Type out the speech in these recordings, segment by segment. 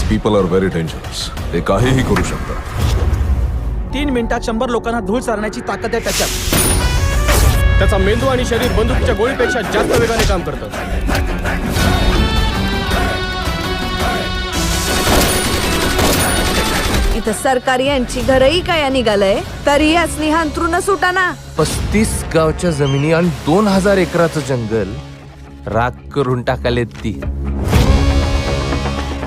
People R very dangerous. ते काहीही करू शकतात. 3 मिनिटात 100 लोकांना धूळ चारण्याची ताकद आहे त्याच्यात. त्याचा मेंदू आणि शरीर बंदूकच्या गोळीपेक्षा जास्त वेगाने काम करतं. इथं सरकारी यांची घरही काय निघालंय तरी या स्नेहांतरून सुटाना. 35 गावच्या जमिनी आणि 2000 एकराचं जंगल राख करून टाकालेत ती.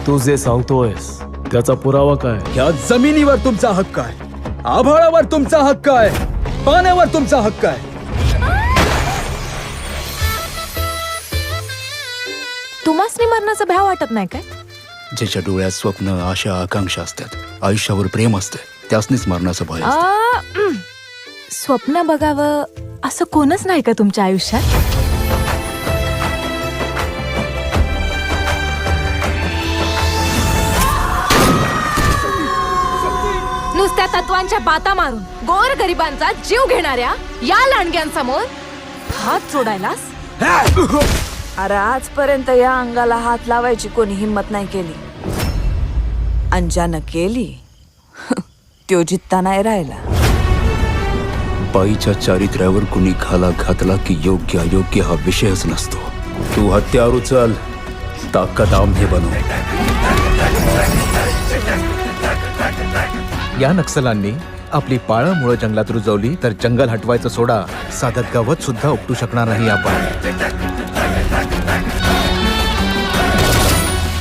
तू जे सांगतोयस त्याचा पुरावा काय? या जमिनीवर तुमचा हक्क आहे, आभाळावर तुमचा हक्क आहे, पाण्यावर तुमचा हक्क आहे. तुम्हासनी मरणाचा भ्या वाटत नाही काय? ज्याच्या डोळ्यात स्वप्न, आशा, आकांक्षा असतात, आयुष्यावर प्रेम असते, त्यासनीच मरणाचं भय असतं. स्वप्न बघावं असं कोणच नाही का तुमच्या आयुष्यात? नुसत्या तत्वांच्या बाता मारून गोर गरिबांचा जीव घेणाऱ्या या लांडग्यांसमोर हात जोडायलास? अरे आजपर्यंत या अंगाला हात लावायची कोणी हिम्मत नाही केली. अंजानं केली त्यो जित्ता नाही राहिला. बाईच्या चारित्र्यावर कुणी घाला घातला की योग्य अयोग्य हा विषयच नसतो. तू हत्यार उचल, ताकद आम्ही बनव. या नक्षलांनी आपली पाळंमुळं जंगलात रुजवली तर जंगल हटवायचं सोडा, साधं गवत सुद्धा उपटू शकणार नाही आपण.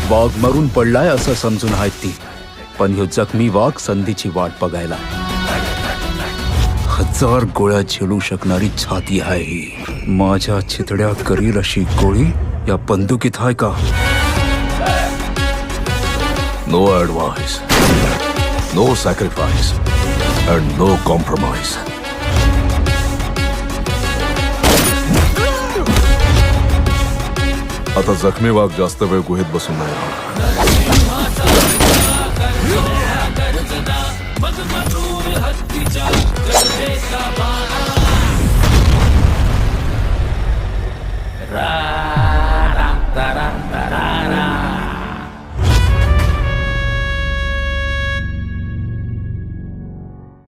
वाघ मरून पडलाय असं समजून आहेत ती, पण ह्यो जखमी वाघ संधीची वाट बघायला. 1000 गोळ्या झेलू शकणारी छाती आहे ही. माझ्या चितड्या करील अशी गोळी या बंदुकीत आहे का? No advice, no sacrifice and no compromise. आता जखमी वाघ जास्त वेळ गुहेत बसून नाही.